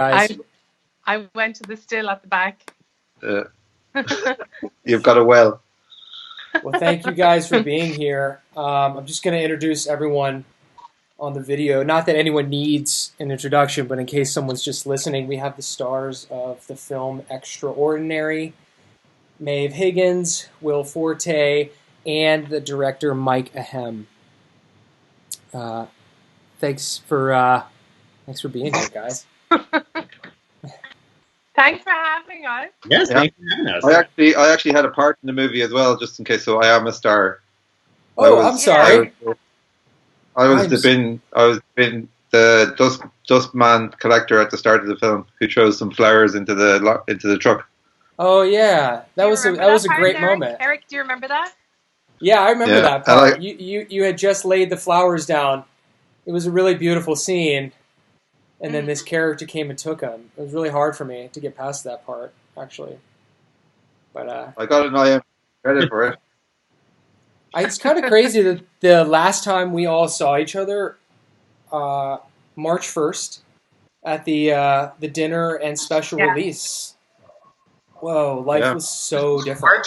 I went to the still at the back. You've got a well. Well, thank you guys for being here. I'm just going to introduce everyone on the video. Not that anyone needs an introduction, but in case someone's just listening, we have the stars of the film Extraordinary, Maeve Higgins, Will Forte, and the director Mike Ahern. Thanks for being here, guys. Thanks for having us. Yes, thanks for having us. I actually had a part in the movie as well, just in case. So I am a star. I'm sorry. I was the dust man collector at the start of the film who throws some flowers into the truck. Oh yeah, that was a great moment. Erik, do you remember that? Yeah, I remember that part. You had just laid the flowers down. It was a really beautiful scene, and then this character came and took them. It was really hard for me to get past that part, actually. But I got an IM credit for it. It's kind of crazy that the last time we all saw each other, March 1st, at the dinner and special release. Whoa, life was so different.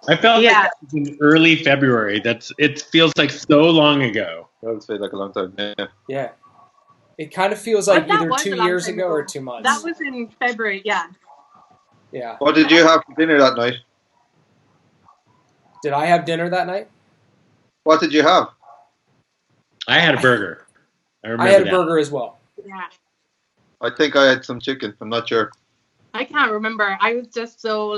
I felt like that was in early February. It feels like so long ago. That would feel like a long time. Yeah. It kind of feels like either 2 years ago or 2 months. That was in February, yeah. Yeah. What did you have for dinner that night? Did I have dinner that night? What did you have? I had a burger. I had a burger as well. Yeah. I think I had some chicken. I'm not sure. I can't remember. I was just so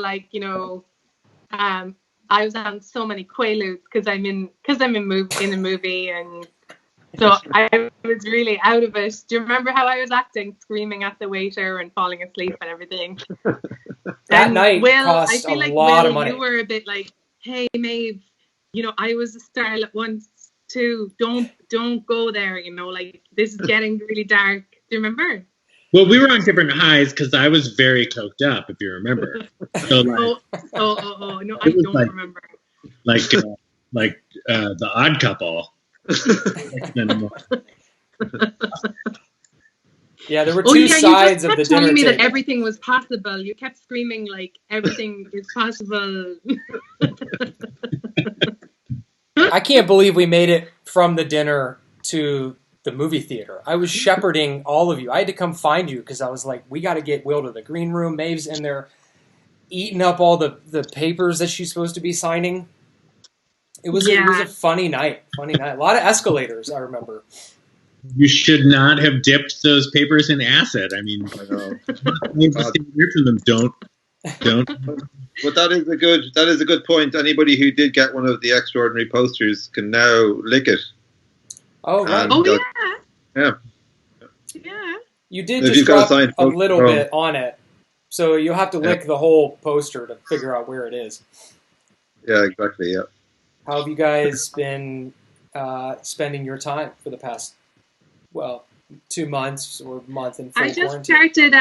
I was on so many quaaludes because I'm in a movie, and so I was really out of it. Do you remember how I was acting, screaming at the waiter and falling asleep and everything? That night cost a lot of money. You were a bit like, hey, Maeve, I was a starlet once too. Don't go there. This is getting really dark. Do you remember? Well, we were on different highs because I was very coked up, if you remember. So, no, I don't remember. Like the Odd Couple. Yeah, there were two sides of the dinner table. You kept telling me that everything was possible. You kept screaming like everything is possible. I can't believe we made it from the dinner to the movie theater. I was shepherding all of you. I had to come find you because I was like, we got to get Will to the green room. Maeve's in there eating up all the papers that she's supposed to be signing. It was a funny night. A lot of escalators, I remember. You should not have dipped those papers in acid. I mean, hear from them. Don't. But that is a good point. Anybody who did get one of the Extraordinary posters can now lick it. Oh, right. Yeah. You did just drop a little bit on it, so you'll have to lick the whole poster to figure out where it is. Yeah, exactly, yeah. How have you guys been spending your time for the past, 2 months or month in full quarantine? I just started,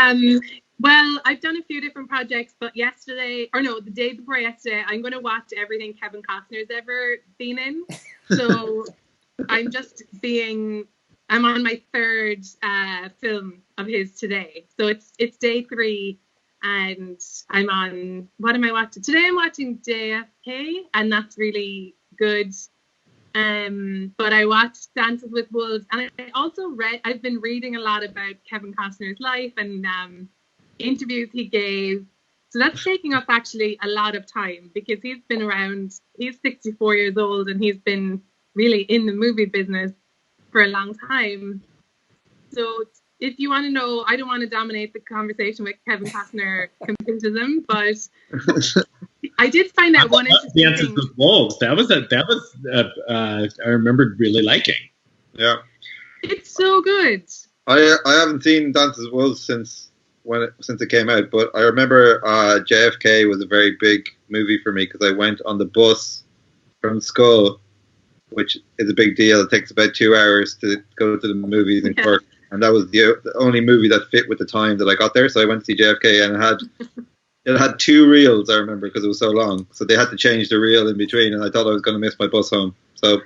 I've done a few different projects, but the day before yesterday, I'm going to watch everything Kevin Costner's ever been in. So I'm on my third film of his today. So it's day 3, and I'm on, what am I watching? Today I'm watching JFK, and that's really good. But I watched Dances with Wolves, and I also I've been reading a lot about Kevin Costner's life and interviews he gave. So that's taking up actually a lot of time because he's been around, he's 64 years old, and he's been really in the movie business for a long time. So if you want to know, I don't want to dominate the conversation with Kevin Costner completism, but I did find out one interesting Dances thing. with Wolves. That was I remembered really liking. Yeah, it's so good. I haven't seen Dances with Wolves since it came out, but I remember JFK was a very big movie for me because I went on the bus from school, which is a big deal. It takes about 2 hours to go to the movies in Cork, and that was the only movie that fit with the time that I got there. So I went to see JFK, and it had 2 reels, I remember, because it was so long. So they had to change the reel in between, and I thought I was going to miss my bus home. So,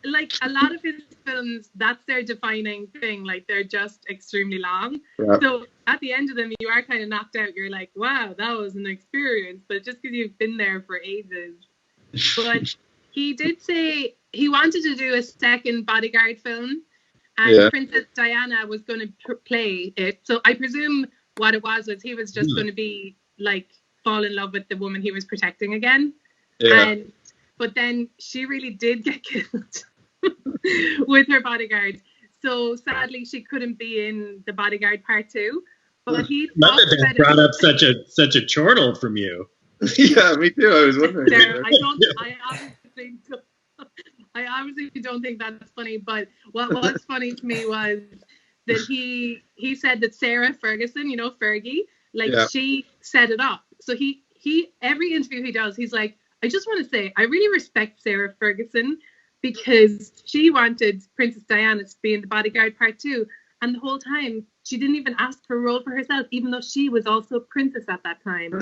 like a lot of his films, that's their defining thing. Like, they're just extremely long. Yeah. So at the end of them, you are kind of knocked out. You're like, wow, that was an experience. But just because you've been there for ages. But he did say he wanted to do a second Bodyguard film, and Princess Diana was going to play it. So I presume what it was he was just going to be like fall in love with the woman he was protecting again. Yeah. But then she really did get killed with her bodyguard. So sadly, she couldn't be in the Bodyguard Part 2. But he not that brought up such a chortle from you. Yeah, me too. I was wondering. I obviously don't think that's funny. But what was funny to me was that he said that Sarah Ferguson, you know, Fergie, she set it up. So he every interview he does, he's like, I just want to say, I really respect Sarah Ferguson because she wanted Princess Diana to be in the Bodyguard Part 2. And the whole time, she didn't even ask for a role for herself, even though she was also a princess at that time.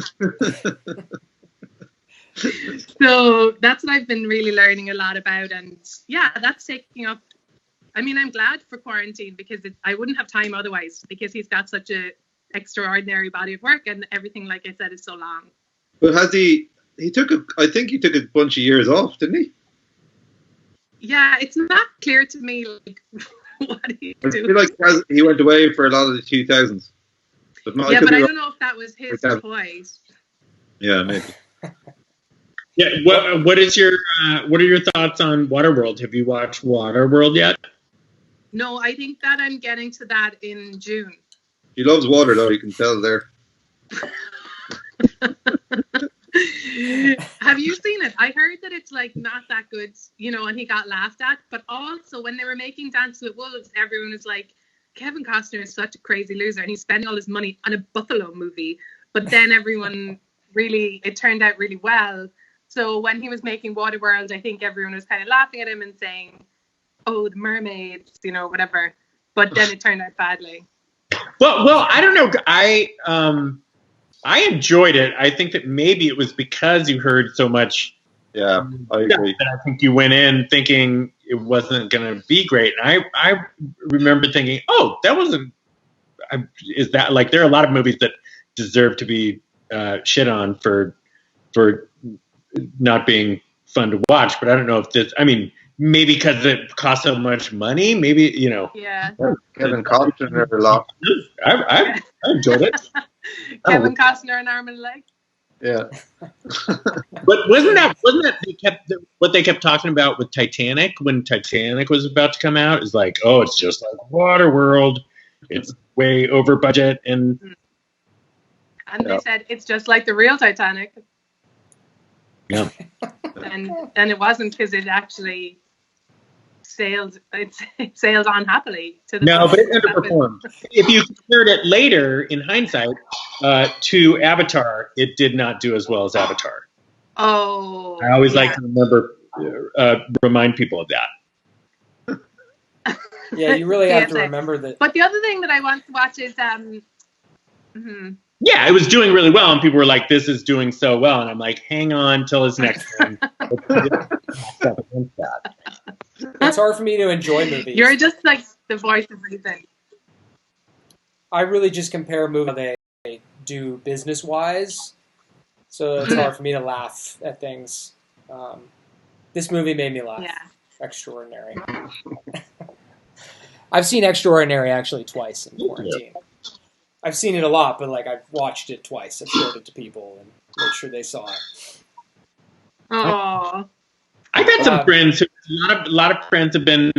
So that's what I've been really learning a lot about. And yeah, that's taking up. I mean, I'm glad for quarantine because I wouldn't have time otherwise, because he's got such a extraordinary body of work, and everything, like I said, is so long. But has he took I think he took a bunch of years off, didn't he? Yeah, it's not clear to me like what he did. I feel like he went away for a lot of the 2000s. But I don't know if that was his choice. Yeah, maybe. Yeah. What are your thoughts on Waterworld? Have you watched Waterworld yet? No, I think that I'm getting to that in June. He loves water, though. You can tell there. Have you seen it? I heard that it's like not that good, you know, and he got laughed at. But also when they were making Dance with Wolves, everyone was like, Kevin Costner is such a crazy loser and he's spending all his money on a Buffalo movie. But then everyone it turned out really well. So when he was making Waterworld, I think everyone was kind of laughing at him and saying, oh, the mermaids, you know, whatever. But then it turned out badly. Well, I don't know. I enjoyed it. I think that maybe it was because you heard so much. Yeah, I agree. And I think you went in thinking it wasn't going to be great. And I remember thinking, oh, that wasn't. Is that like there are a lot of movies that deserve to be shit on for not being fun to watch, but I don't know if this. I mean, maybe because it costs so much money. Maybe you know. Yeah. Kevin Costner a lot. I enjoyed it. Kevin Costner and arm and leg. Yeah. But wasn't that what they kept talking about with Titanic when Titanic was about to come out? Is like, oh, it's just like Waterworld. It's way over budget and they said it's just like the real Titanic. Yeah. and it wasn't, because it actually sailed on happily to the but it underperformed. If you compared it later in hindsight to Avatar, it did not do as well as Avatar. Oh, I always like to remind people of that. Yeah, you really have to remember that. But the other thing that I want to watch is Yeah, it was doing really well, and people were like, "This is doing so well," and I'm like, "Hang on till his next one." It's hard for me to enjoy movies. You're just like the voice of reason. I really just compare movies how they do business-wise, so it's hard for me to laugh at things. This movie made me laugh. Yeah. Extraordinary. I've seen Extraordinary actually twice in quarantine. I've seen it a lot, but like I've watched it twice. I've showed it to people and made sure they saw it. Oh, I got some friends. A lot of friends have been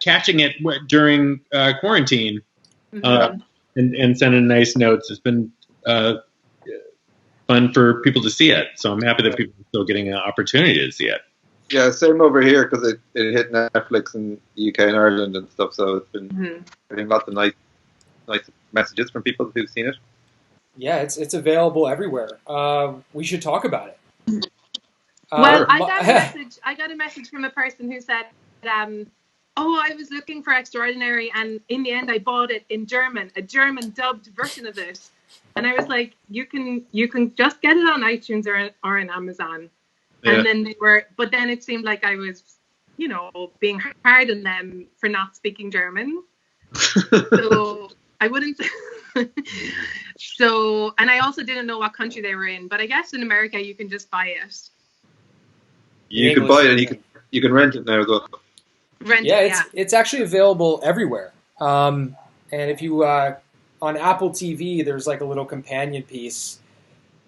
catching it during quarantine, and sending nice notes. It's been fun for people to see it. So I'm happy that people are still getting an opportunity to see it. Yeah, same over here because it hit Netflix in the UK and Ireland and stuff. So it's been getting lots of nice messages from people who've seen it. Yeah, it's available everywhere. We should talk about it. Well, I got a message from a person who said, I was looking for Extraordinary, and in the end I bought it in German, a German dubbed version of it. And I was like, you can just get it on iTunes or on Amazon. Yeah. And then but then it seemed like I was you know, being hard on them for not speaking German. So I wouldn't. So, and I also didn't know what country they were in, but I guess in America you can just buy it. You can buy it, and you can rent it now. Though. It's actually available everywhere. And if you on Apple TV, there's like a little companion piece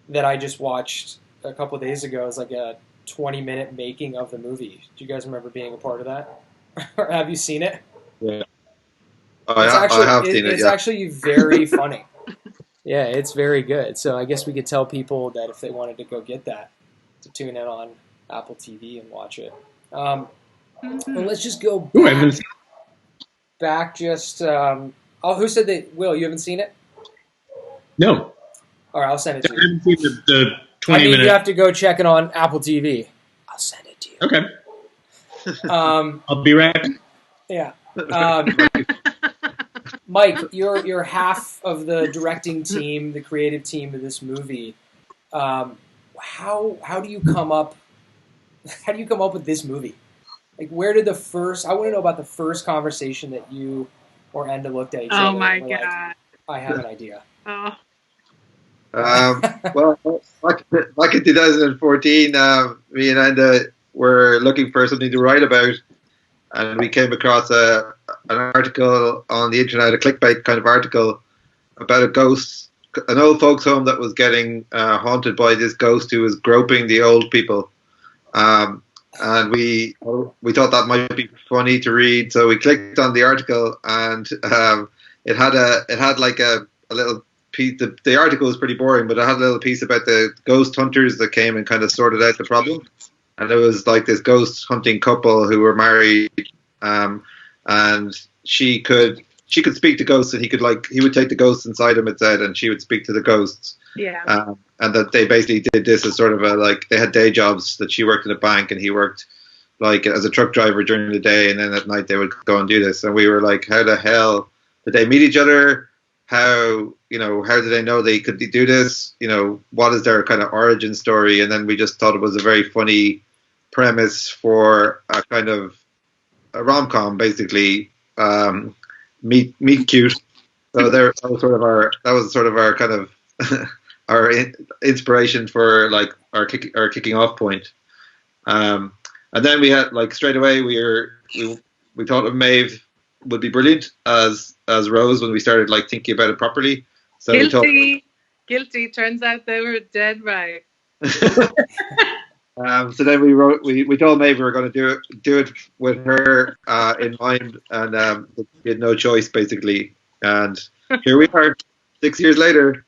that I just watched a couple of days ago. It's like a 20-minute making of the movie. Do you guys remember being a part of that? Or have you seen it? Yeah. I have seen it. It's actually very funny. Yeah, it's very good. So I guess we could tell people that if they wanted to go get that, to tune in on Apple TV and watch it. And let's just go back just... who said that? Will, you haven't seen it? No. All right, I'll send it to you. I haven't seen the 20-minute... you have to go check it on Apple TV. I'll send it to you. Okay. I'll be right back. Yeah. Mike, you're half of the directing team, the creative team of this movie. How do you come up with this movie? Like, where did I want to know about the first conversation that you or Enda looked at each other. Oh my God. Like, I have an idea. Oh. Well, back in 2014, me and Enda were looking for something to write about, and we came across an article on the internet, a clickbait kind of article about a ghost, an old folks' home that was getting haunted by this ghost who was groping the old people. And we thought that might be funny to read, so we clicked on the article, and it had like a little piece. The article was pretty boring, but it had a little piece about the ghost hunters that came and kind of sorted out the problem. And it was like this ghost hunting couple who were married, and she could speak to ghosts, and he would take the ghosts inside him, it said, and she would speak to the ghosts. Yeah. And that they basically did this as sort of they had day jobs, that she worked in a bank and he worked like as a truck driver during the day, and then at night they would go and do this. And we were like, how the hell did they meet each other? How did they know they could do this? What is their kind of origin story? And then we just thought it was a very funny premise for a kind of a rom-com, basically. Meet cute. So that was sort of our kind of our inspiration for like our kicking off point. And then we had straight away we thought of Maeve would be brilliant as Rose when we started thinking about it properly. So Guilty. Turns out they were dead right. So then we told Maeve we were going to do it with her in mind, and we had no choice basically. And here we are, 6 years later.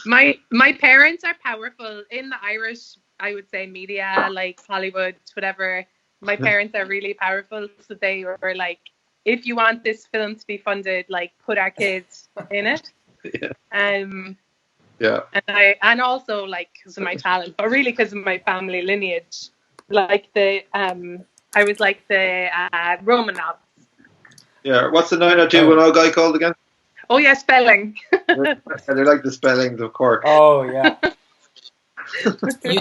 My parents are powerful in the Irish, I would say, media, like Hollywood, whatever. My parents are really powerful, so they were like, if you want this film to be funded, put our kids in it. Yeah. Yeah. And also because of my talent, but really because of my family lineage. I was like the Romanovs. Yeah. What's the 90210 guy called again? Oh yeah, spelling. They're like the spellings of Cork. Oh yeah. You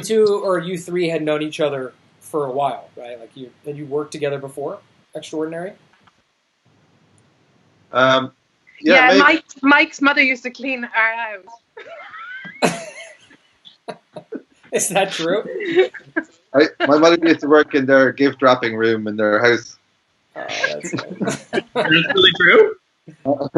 two, or you three had known each other for a while, right? Had you worked together before Extraordinary? Yeah, Mike's mother used to clean our house. Is that true? My mother used to work in their gift wrapping room in their house. Oh, that's nice. That's really true? No.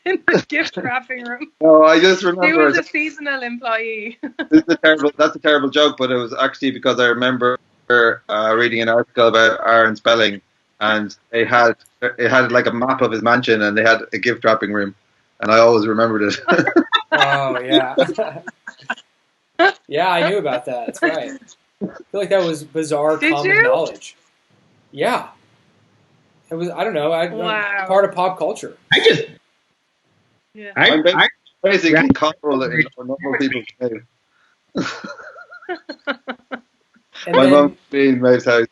In the gift wrapping room. No, I just remember. He was a seasonal employee. That's a terrible joke, but it was actually because I remember reading an article about Aaron Spelling, and it had like a map of his mansion, and they had a gift wrapping room, and I always remembered it. Oh yeah. Yeah, I knew about that. That's right. I feel like that was bizarre common knowledge. Yeah. It was, I don't know, part of pop culture. I'm basically comfortable in normal people's lives. My mom being Maeve's house.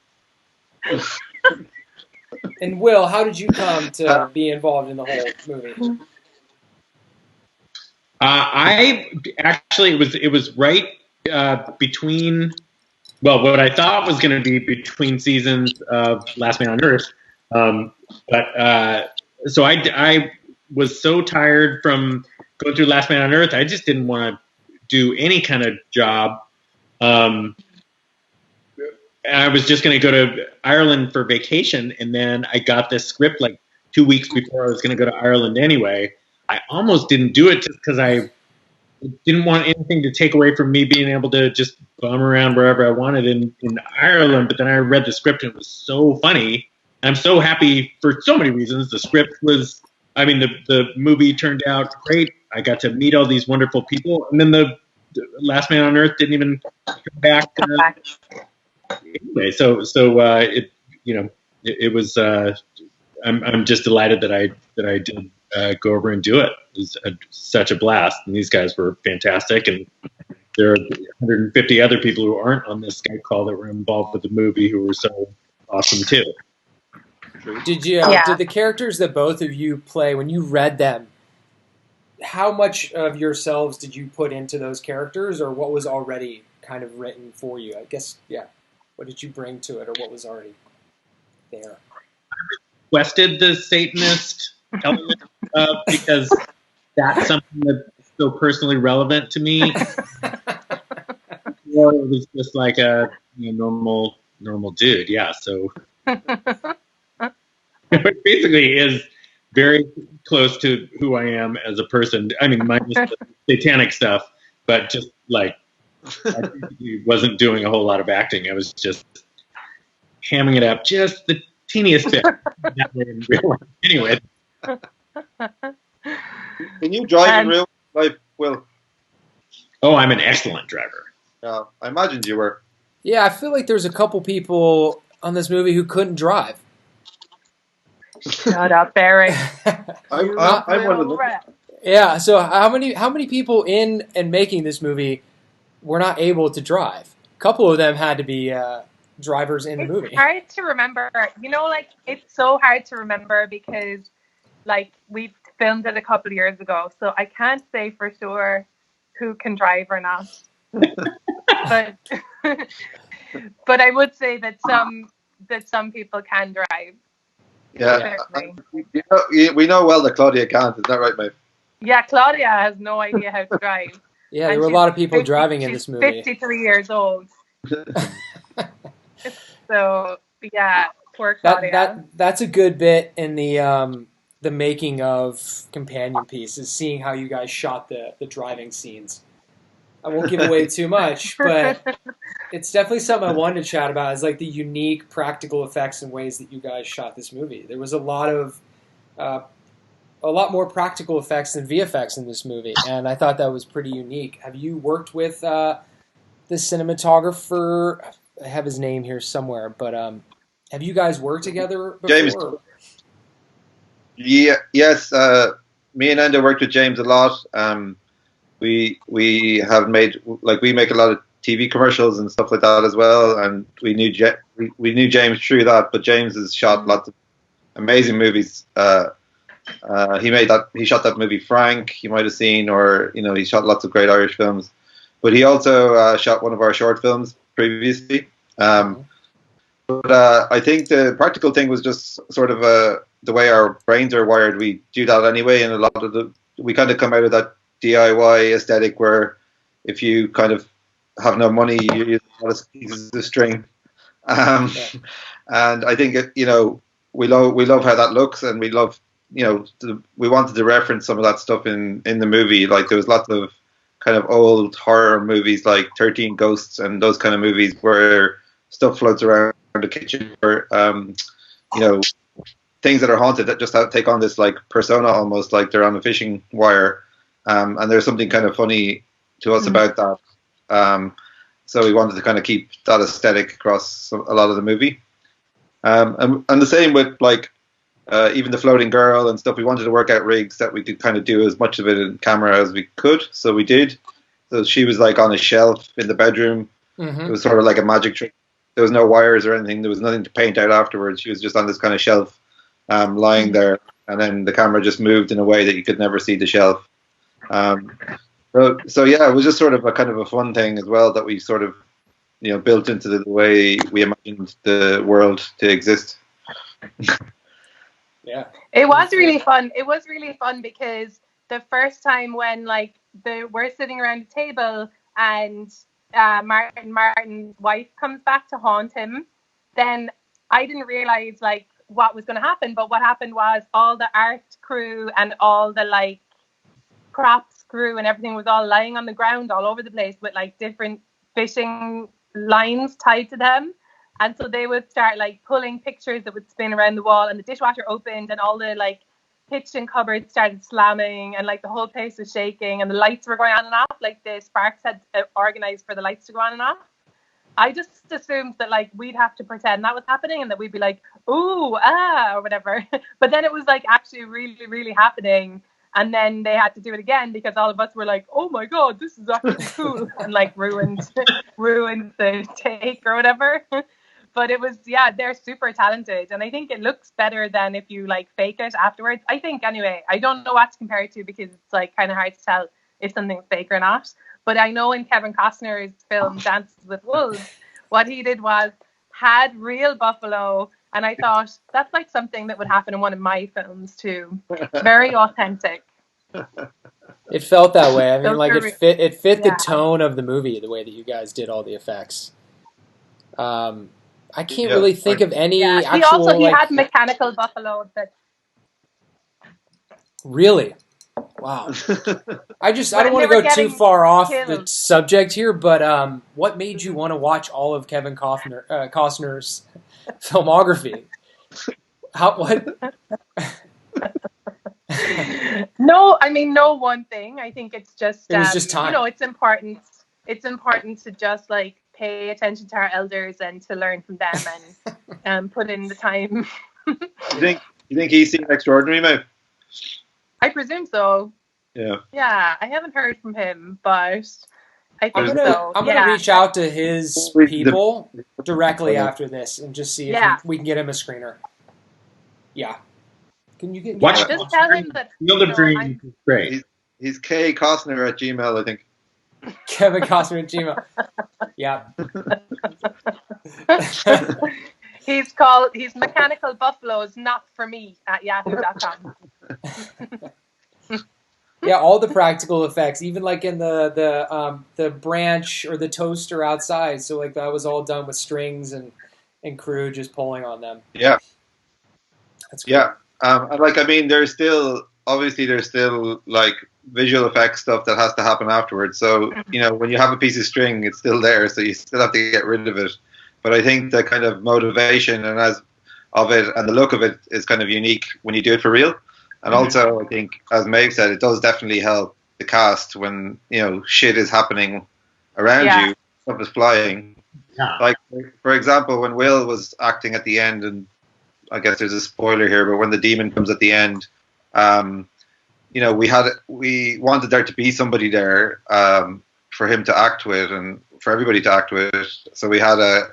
And Will, how did you come to be involved in the whole movie? I actually it was right between well, what I thought was going to be between seasons of Last Man on Earth. So I was so tired from going through Last Man on Earth, I just didn't want to do any kind of job. I was just going to go to Ireland for vacation, and then I got this script like 2 weeks before I was going to go to Ireland anyway. I almost didn't do it just because I didn't want anything to take away from me being able to just bum around wherever I wanted in Ireland. But then I read the script, and it was so funny. I'm so happy for so many reasons. The script was, I mean, the movie turned out great. I got to meet all these wonderful people, and then the Last Man on Earth didn't even come back. Anyway, so it was. I'm just delighted that I did go over and do it. It was such a blast, and these guys were fantastic. And there are 150 other people who aren't on this Skype call that were involved with the movie who were so awesome too. Did the characters that both of you play, when you read them, how much of yourselves did you put into those characters, or what was already kind of written for you? I guess, yeah. What did you bring to it, or what was already there? I requested the Satanist element because that's something that's so personally relevant to me. Or it was just like a normal dude, yeah. So it basically is very close to who I am as a person. I mean, minus the satanic stuff, but just like I basically wasn't doing a whole lot of acting. I was just hamming it up just the teeniest bit. That way in real life. Anyway. Can you drive in real life, Will? Oh, I'm an excellent driver. I imagined you were. Yeah, I feel like there's a couple people on this movie who couldn't drive. Shut up, Erik. I'm one of them. Yeah, so how many people in and making this movie were not able to drive? A couple of them had to be drivers in the movie. It's hard to remember. It's so hard to remember because, we filmed it a couple of years ago, so I can't say for sure who can drive or not. but I would say that some people can drive. Yeah, we know well that Claudia can't. Is that right, Maeve? Yeah, Claudia has no idea how to drive. Yeah, there were a lot of people driving in this movie. She's 53 years old. So, yeah, poor Claudia. That's a good bit in the making of Companion Piece, is seeing how you guys shot the driving scenes. I won't give away too much, but it's definitely something I wanted to chat about, is like the unique practical effects and ways that you guys shot this movie. There was a lot more practical effects than VFX in this movie, and I thought that was pretty unique. Have you worked with the cinematographer? I have his name here somewhere, but have you guys worked together before? James. Yeah, yes. Me and Enda worked with James a lot. We have made we make a lot of TV commercials and stuff like that as well, and we knew James through that. But James has shot lots of amazing movies. He shot that movie Frank, you might have seen, or he shot lots of great Irish films. But he also shot one of our short films previously. But I think the practical thing was just sort of the way our brains are wired. We do that anyway, and we kind of come out of that DIY aesthetic where if you kind of have no money, you use a lot of pieces of string. And I think we love how that looks, and we love we wanted to reference some of that stuff in the movie. Like there was lots of kind of old horror movies like 13 Ghosts and those kind of movies where stuff floats around the kitchen, or things that are haunted that just take on this like persona, almost like they're on a fishing wire. And there's something kind of funny to us about that. So we wanted to kind of keep that aesthetic across a lot of the movie. And the same with even the floating girl and stuff. We wanted to work out rigs that we could kind of do as much of it in camera as we could. So we did. So she was on a shelf in the bedroom. Mm-hmm. It was sort of like a magic trick. There was no wires or anything. There was nothing to paint out afterwards. She was just on this kind of shelf lying there. And then the camera just moved in a way that you could never see the shelf. So yeah, it was just sort of a kind of a fun thing as well that we sort of built into the way we imagined the world to exist. Yeah. It was really fun. It was really fun because the first time when we're sitting around the table and Martin's wife comes back to haunt him, then I didn't realize what was going to happen. But what happened was all the art crew and all the props crew and everything was all lying on the ground all over the place with different fishing lines tied to them. And so they would start pulling pictures that would spin around the wall, and the dishwasher opened and all the kitchen cupboards started slamming, and the whole place was shaking, and the lights were going on and off. The Sparks had organized for the lights to go on and off. I just assumed that we'd have to pretend that was happening and that we'd be ooh, ah, or whatever. But then it was actually really, really happening. And then they had to do it again because all of us were oh my God, this is actually cool. And ruined the take or whatever. But it was, they're super talented. And I think it looks better than if you fake it afterwards. I think anyway. I don't know what to compare it to because it's kind of hard to tell if something's fake or not. But I know in Kevin Costner's film Dances with Wolves, what he did was had real buffalo. And I thought that's something that would happen in one of my films too. Very authentic. It felt that way. I mean, So it fit the tone of the movie, the way that you guys did all the effects. I can't really think of any actual. He had mechanical buffalo that. Really? Wow. I don't want to go too far off the subject here, but what made you want to watch all of Kevin Costner's filmography? What? No, I mean, no one thing. I think it's just, it was just time. It's important. It's important to just pay attention to our elders and to learn from them and put in the time. You think he's seen Extraordinary, Maeve? I presume so. Yeah. Yeah, I haven't heard from him, but I think so. I'm gonna reach out to his people directly after this and just see if we can get him a screener. Yeah. Can you get? Watch. Just tell him that. Field of Dreams is great. He's K Costner at Gmail, I think. Kevin Costner at Gmail. Yeah. He's Mechanical Buffaloes, not for me at yahoo.com. Yeah, all the practical effects, even in the branch or the toaster outside. So that was all done with strings and crew just pulling on them. Yeah. That's cool. Yeah. There's still visual effects stuff that has to happen afterwards. So, when you have a piece of string, it's still there, so you still have to get rid of it. But I think the kind of motivation and the look of it is kind of unique when you do it for real. And also, I think, as Maeve said, it does definitely help the cast when, shit is happening around you, stuff is flying. Yeah. For example, when Will was acting at the end, and I guess there's a spoiler here, but when the demon comes at the end, we wanted there to be somebody there for him to act with and for everybody to act with. So we had a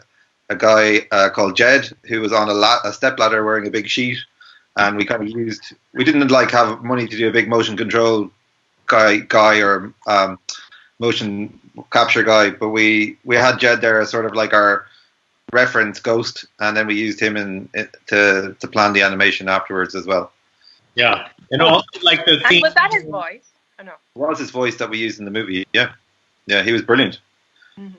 guy called Jed who was on a step ladder wearing a big sheet, and we kind of we didn't have money to do a big motion control guy or motion capture guy, but we had Jed there as sort of our reference ghost, and then we used him to plan the animation afterwards as well. Yeah, and also the theme. And was that his voice? Oh, no. It was his voice that we used in the movie. Yeah, he was brilliant. Mm-hmm.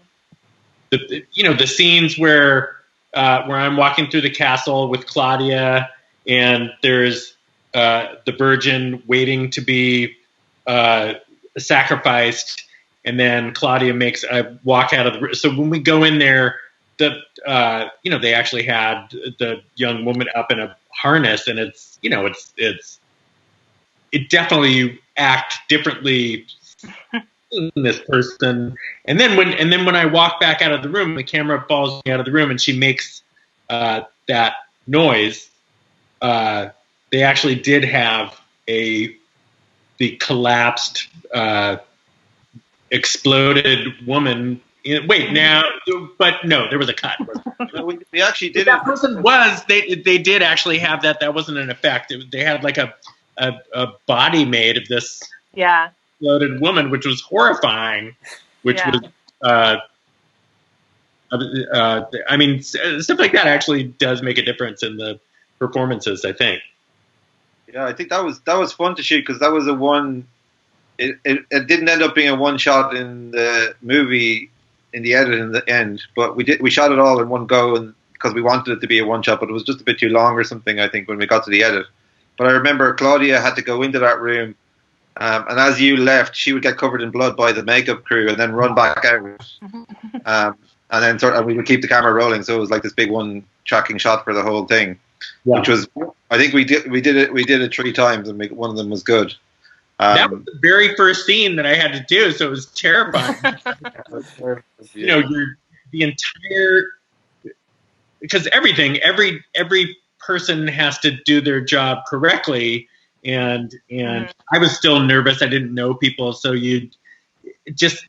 The scenes where I'm walking through the castle with Claudia, and there's the Virgin waiting to be sacrificed, and then Claudia makes a walk out of the. So when we go in there, they actually had the young woman up in a harness, and it's it definitely act differently in this person. And then when I walk back out of the room, the camera follows me out of the room, and she makes that noise. They actually did have the collapsed, exploded woman. But no, there was a cut. We actually did. That person they did actually have that. That wasn't an effect. They had a body made of this exploded woman, which was horrifying. Which was I mean, stuff like that actually does make a difference in the performances, I think. Yeah, I think that was fun to shoot because that was a one. It didn't end up being a one shot in the movie, in the edit in the end, but we shot it all in one go, and because we wanted it to be a one shot, but it was just a bit too long or something, I think, when we got to the edit. But I remember Claudia had to go into that room, and as you left, she would get covered in blood by the makeup crew and then run back out, and then and we would keep the camera rolling, so it was like this big one tracking shot for the whole thing, which was, I think we did it 3 times, and one of them was good. That was the very first scene that I had to do, so it was terrifying. You know, the entire, because every person has to do their job correctly, and I was still nervous. I didn't know people, so it's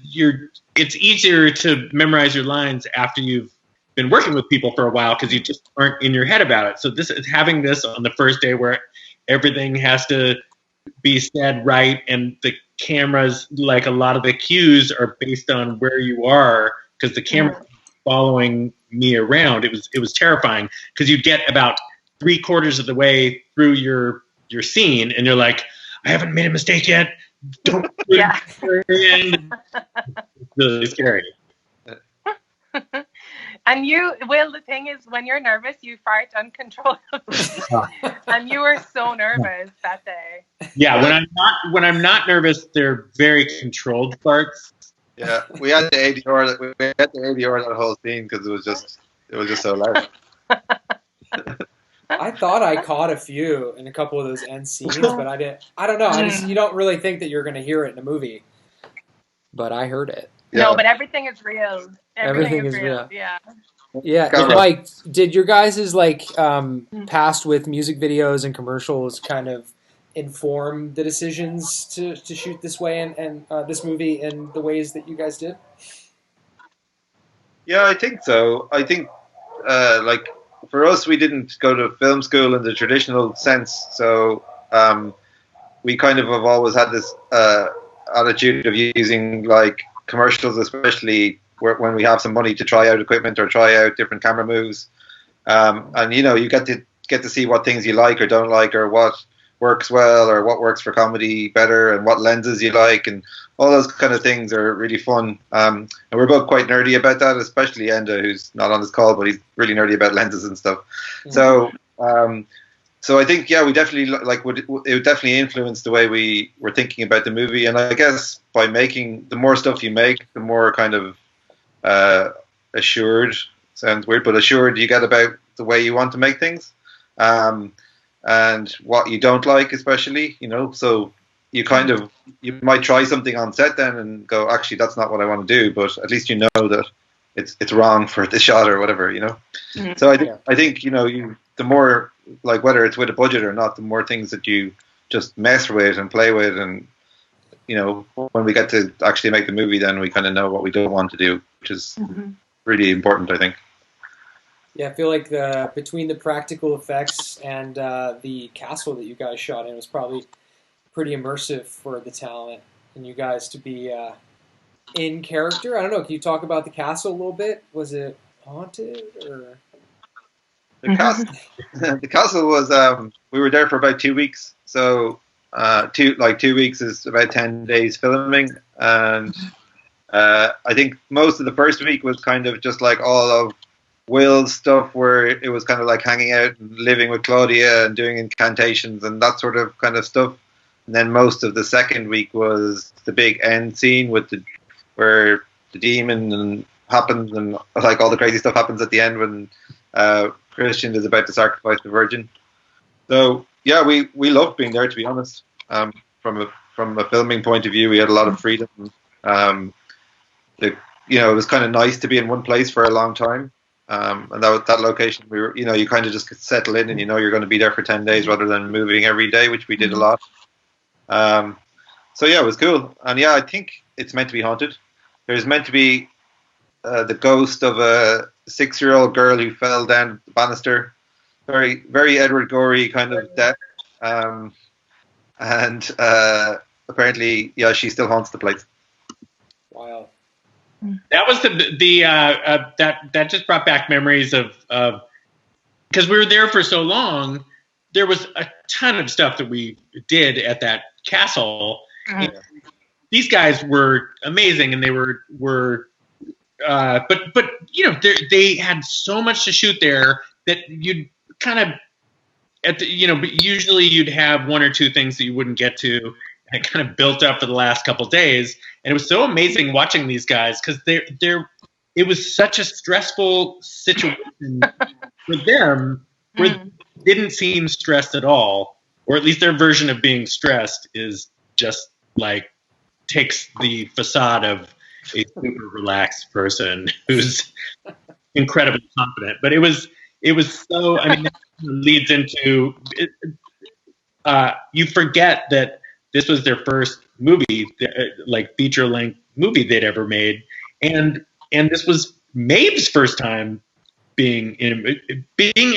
easier to memorize your lines after you've been working with people for a while because you just aren't in your head about it. So this is having this on the first day where everything has to be said right, and the cameras, like a lot of the cues are based on where you are because the camera following me around. It was terrifying because you'd get about 3/4 of the way through your scene and you're like, I haven't made a mistake yet. Don't put it in. It's really scary. And you, Will, the thing is, when you're nervous, you fart uncontrollably. And you were so nervous that day. Yeah, when I'm not nervous, they're very controlled farts. Yeah, we had to ADR that whole scene because it was just so loud. I thought I caught a few in a couple of those end scenes, but I didn't. I don't know. You don't really think that you're going to hear it in a movie, but I heard it. Yeah. No, but everything is real. Everything is real. Yeah. Yeah. And Mike, did your guys' past with music videos and commercials kind of inform the decisions to shoot this way and this movie in the ways that you guys did? Yeah, I think so. I think for us, we didn't go to film school in the traditional sense, so we kind of have always had this attitude of using like commercials, especially when we have some money to try out equipment or try out different camera moves, and you get to see what things you like or don't like, or what works well or what works for comedy better, and what lenses you like, and all those kind of things are really fun. And we're both quite nerdy about that, especially Enda, who's not on this call, but he's really nerdy about lenses and stuff. Mm-hmm. So I think, we definitely it would definitely influence the way we were thinking about the movie. And I guess by making, the more stuff you make, the more kind of assured, sounds weird, but assured you get about the way you want to make things, and what you don't like, especially, so you might try something on set then and go, actually, that's not what I want to do, but at least you know that it's wrong for the shot or whatever, Mm-hmm. So I think the more, like, whether it's with a budget or not, the more things that you just mess with and play with, and when we get to actually make the movie, then we kind of know what we don't want to do, which is really important, I think. Yeah, I feel like between the practical effects and the castle that you guys shot in was probably pretty immersive for the talent and you guys to be in character. I don't know. Can you talk about the castle a little bit? Was it haunted or? The castle was. We were there for about 2 weeks. So 2 weeks is about 10 days filming, and I think most of the first week was kind of just like all of Will's stuff, where it was kind of like hanging out and living with Claudia and doing incantations and that sort of kind of stuff. And then most of the second week was the big end scene where the demon happens and like all the crazy stuff happens at the end when Christian is about to sacrifice the Virgin. So yeah, we loved being there, to be honest. From a filming point of view, we had a lot of freedom. It was kind of nice to be in one place for a long time. And that location, we were, you kind of just settle in and you're going to be there for 10 days rather than moving every day, which we did a lot. So yeah, it was cool. And yeah, I think it's meant to be haunted. There's meant to be the ghost of a 6-year-old girl who fell down the banister. Very, very Edward Gorey kind of death. And apparently, yeah, she still haunts the place. Wow. That was that just brought back memories of because we were there for so long. There was a ton of stuff that we did at that castle. Mm-hmm. These guys were amazing, and they were but you know they had so much to shoot there that you'd kind of usually you'd have one or two things that you wouldn't get to, and it kind of built up for the last couple of days. And it was so amazing watching these guys because it was such a stressful situation for them where they didn't seem stressed at all, or at least their version of being stressed is just like takes the facade of a super relaxed person who's incredibly confident. But it was so, I mean, that leads into you forget that this was their first movie, like feature-length movie they'd ever made, and this was Maeve's first time being in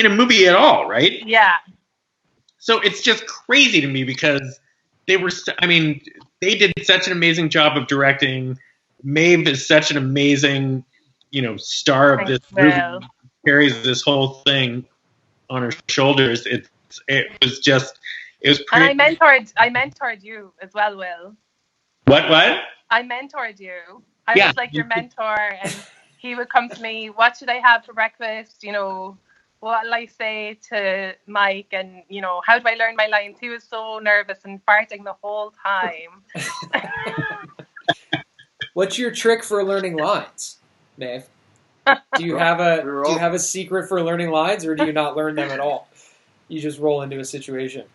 a movie at all, right? Yeah. So it's just crazy to me because they did such an amazing job of directing. Maeve is such an amazing, star of this movie. Carries this whole thing on her shoulders. It was pretty. And I mentored you as well, Will. What? I mentored you. I was like your mentor, and he would come to me. What should I have for breakfast? What will I say to Mike? And how do I learn my lines? He was so nervous and farting the whole time. What's your trick for learning lines, Maeve? Do you have a secret for learning lines, or do you not learn them at all? You just roll into a situation.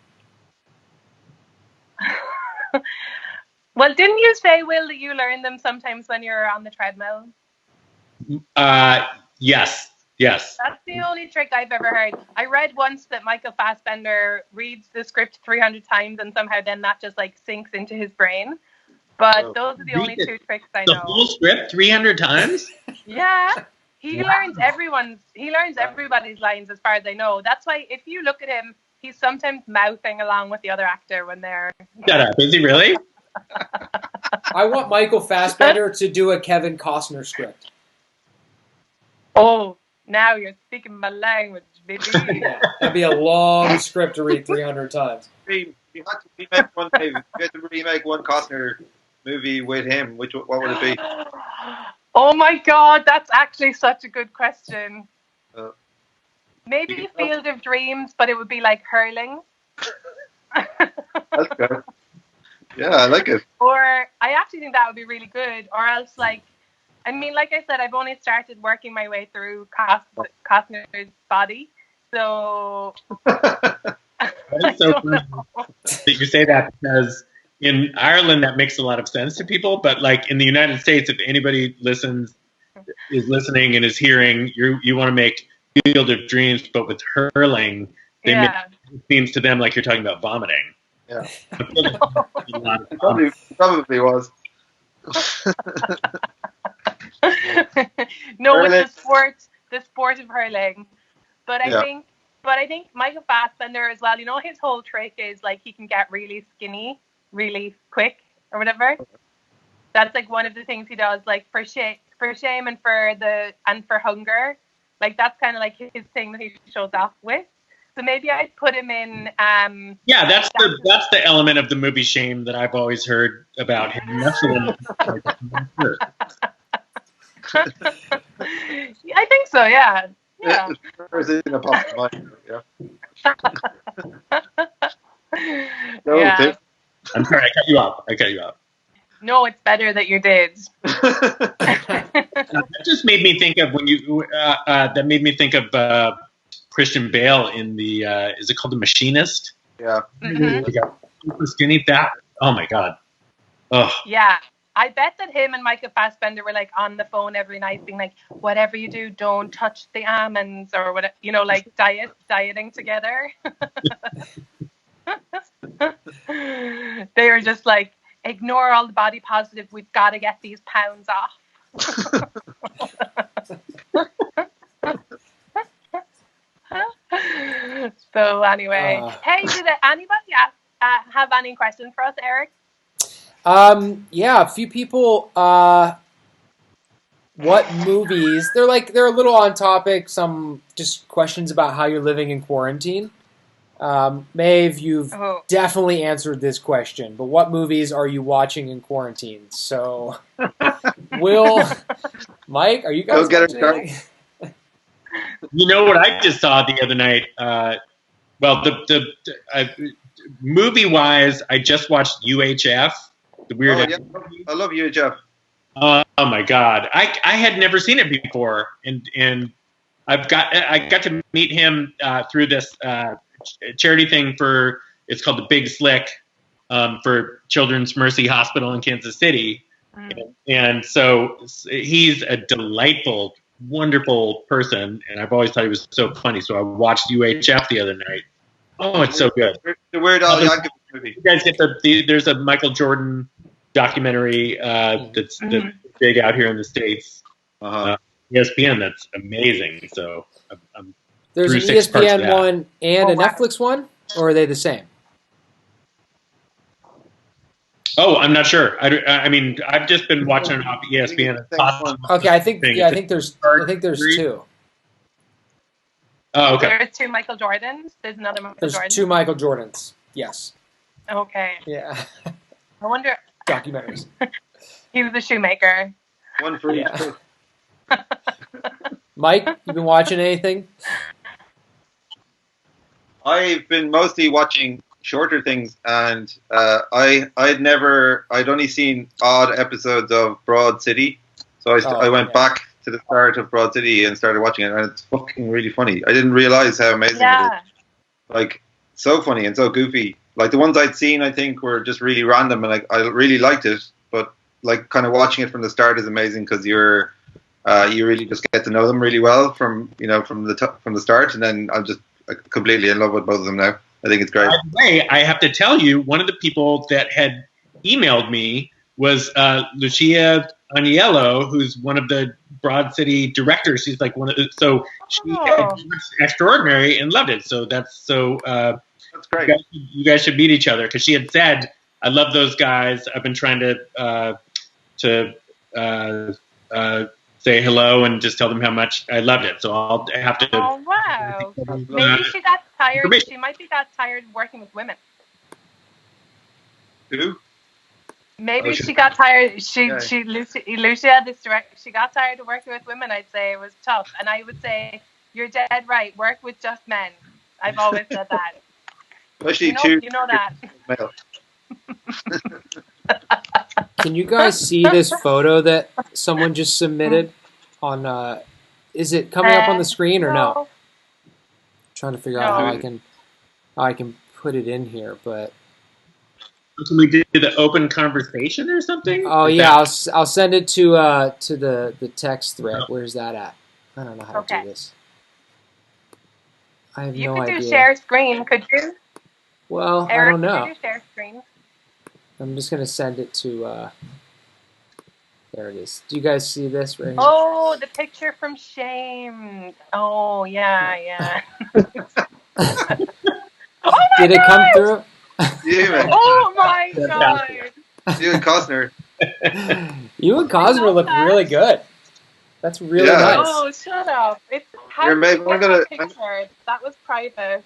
Well, didn't you say, Will, that you learn them sometimes when you're on the treadmill? Yes. That's the only trick I've ever heard. I read once that Michael Fassbender reads the script 300 times and somehow then that just like sinks into his brain. But those are the only two tricks I know. The whole script 300 times? Yeah. He learns everybody's lines as far as I know. That's why if you look at him, he's sometimes mouthing along with the other actor when they're... Shut up. Is he really? I want Michael Fassbender to do a Kevin Costner script. Oh, now you're speaking my language, baby. Yeah, that'd be a long script to read 300 times. You had to remake one movie. You had to remake one Costner movie with him. What would it be? Oh my God, that's actually such a good question. Maybe Field of Dreams, but it would be like hurling. That's good. Yeah, I like it. Or I actually think that would be really good. Or else, like I said, I've only started working my way through Costner's body. So That's so funny that you say that, because in Ireland that makes a lot of sense to people, but like in the United States, if anybody is listening and is hearing, you want to make Field of Dreams, but with hurling, they make it seems to them like you're talking about vomiting. Yeah, probably was. No, it's the sport of hurling. But I think Michael Fassbender as well, his whole trick is like he can get really skinny really quick or whatever. That's like one of the things he does, like for shame and for hunger. Like that's kind of like his thing that he shows off with. So maybe I'd put him in. That's the element of the movie Shame that I've always heard about him. That's the one. I think so. Yeah. Yeah. Yeah. I'm sorry, I cut you off. No, it's better that you did. That just made me think of Christian Bale in the is it called The Machinist? Yeah. Mm-hmm. He got super skinny. Oh my God. Oh. Yeah. I bet that him and Michael Fassbender were like on the phone every night being like, whatever you do, don't touch the almonds or whatever, like dieting together. They were just like, ignore all the body positive. We've got to get these pounds off. So anyway, hey, did anybody have any questions for us, Erik? Yeah, a few people what movies? They're a little on topic. Some just questions about how you're living in quarantine. Maeve, you've definitely answered this question, but what movies are you watching in quarantine? So, Will, Mike, are you guys watching anything? You know what I just saw the other night? Well, movie-wise, I just watched UHF, the weird. Oh, yeah. I love UHF. Oh my God, I had never seen it before, and I got to meet him through this charity thing it's called the Big Slick for Children's Mercy Hospital in Kansas City, and so he's a delightful, wonderful person, and I've always thought he was so funny. So I watched UHF the other night. Oh, it's so good. The Weird Al Yankovic movie. You guys get there's a Michael Jordan documentary that's big out here in the States. ESPN, that's amazing. So I'm there's an ESPN one and a Netflix one, or are they the same? Oh, I'm not sure. I mean, I've just been watching it off ESPN. Okay, I think there's two. Oh, okay. There's two Michael Jordans. There's another Michael Jordan. There's two Michael Jordans. Yes. Okay. Yeah. I wonder. Documentaries. He was a shoemaker. One for each. Mike, you been watching anything? I've been mostly watching shorter things, and I'd only seen odd episodes of Broad City, so I went back to the start of Broad City and started watching it, and it's fucking really funny. I didn't realize how amazing it is. Like, so funny and so goofy. Like, the ones I'd seen, I think, were just really random, and I really liked it, but like, kind of watching it from the start is amazing because you really just get to know them really well from the start, and then I'm just completely in love with both of them now. I think it's great. By the way, I have to tell you, one of the people that had emailed me was Lucia Aniello, who's one of the Broad City directors. She's like she watched Extraordinary and loved it. So that's great. You guys should meet each other, because she had said, "I love those guys. I've been trying to say hello and just tell them how much I loved it." So I'll have to. Oh wow! Maybe she got tired. She might be got tired working with women. Who? Maybe she got tired. Lucia, this director, she got tired of working with women. I'd say it was tough, and I would say you're dead right. Work with just men. I've always said that. Especially you know that. Can you guys see this photo that someone just submitted on? Is it coming up on the screen or no? I'm trying to figure out how I can put it in here, but. Can we do the open conversation or something? Oh yeah, I'll send it to the text thread. Where's that at? I don't know how to do this. I have no idea. You could do share screen, could you? Well, Erik, I don't know. Could you do share screen? I'm just gonna send it to. There it is. Do you guys see this right here? Oh, the picture from Shame. Oh yeah. Did it come through? Yeah, man. Oh my god! You and Costner. You and Costner look really good. That's really nice. Oh, shut up! It's picture. That was private.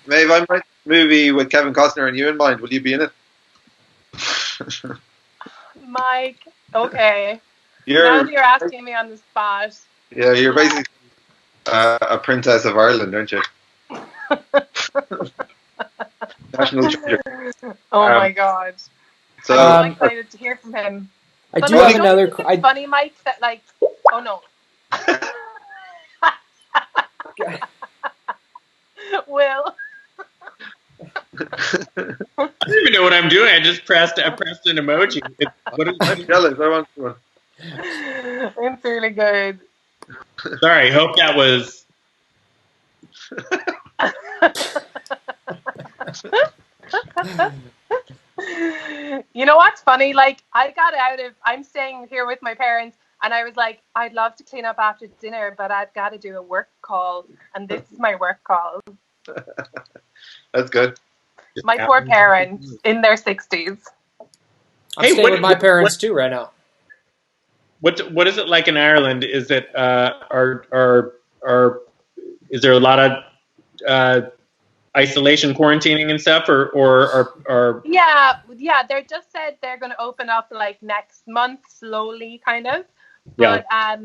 Maeve, I'm writing a movie with Kevin Costner and you in mind. Will you be in it? Mike, okay. Now you're asking me on the spot. Yeah, you're basically a princess of Ireland, aren't you? National treasure. Oh my god. So I'm excited to hear from him. I do have another. It's funny, Mike, that like. Oh no. Will. I don't even know what I'm doing. I pressed an emoji. I'm jealous. I want one. It's really good. Sorry, hope that was. You know what's funny? Like, I'm staying here with my parents, and I was like, I'd love to clean up after dinner, but I've got to do a work call, and this is my work call. That's good. My poor parents in their 60s. I'm staying with my parents too right now. What is it like in Ireland? Is it is there a lot of isolation, quarantining, and stuff, or Yeah, they just said they're going to open up like next month, slowly, kind of. But I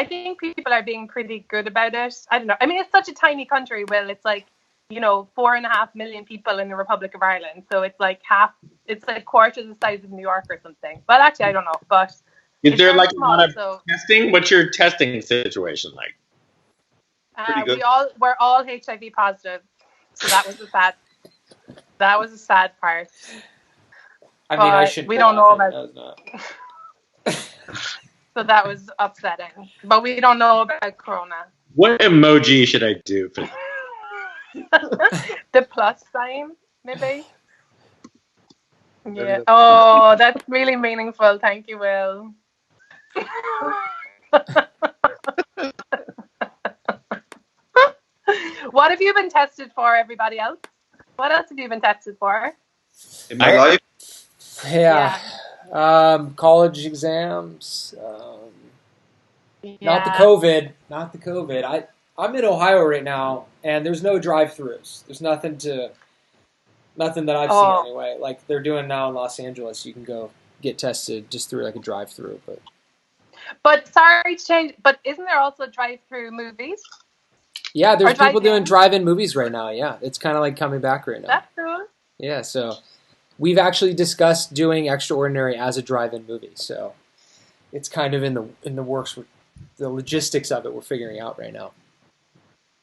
think people are being pretty good about it. I don't know. I mean, it's such a tiny country. Will, it's like 4.5 million people in the Republic of Ireland, so it's like it's like quarter the size of New York or something. Well, actually, I don't know, but is there like small, a lot of testing? What's your testing situation like? Pretty good. We're all HIV positive, so that was a sad part. I mean, I should. We don't know about. No, So that was upsetting, but we don't know about Corona. What emoji should I do for The plus sign, maybe. Yeah. Oh, that's really meaningful. Thank you, Will. What have you been tested for, everybody else? What else have you been tested for? In my life? Yeah. College exams. Not the COVID. I'm in Ohio right now, and there's no drive-throughs. There's nothing that I've seen anyway. Like they're doing now in Los Angeles, you can go get tested just through like a drive-through. But sorry to change. But isn't there also drive-through movies? Yeah, there's people doing drive-in movies right now. Yeah, it's kind of like coming back right now. That's cool. Yeah, so we've actually discussed doing Extraordinary as a drive-in movie. So it's kind of in the works. With the logistics of it, we're figuring out right now.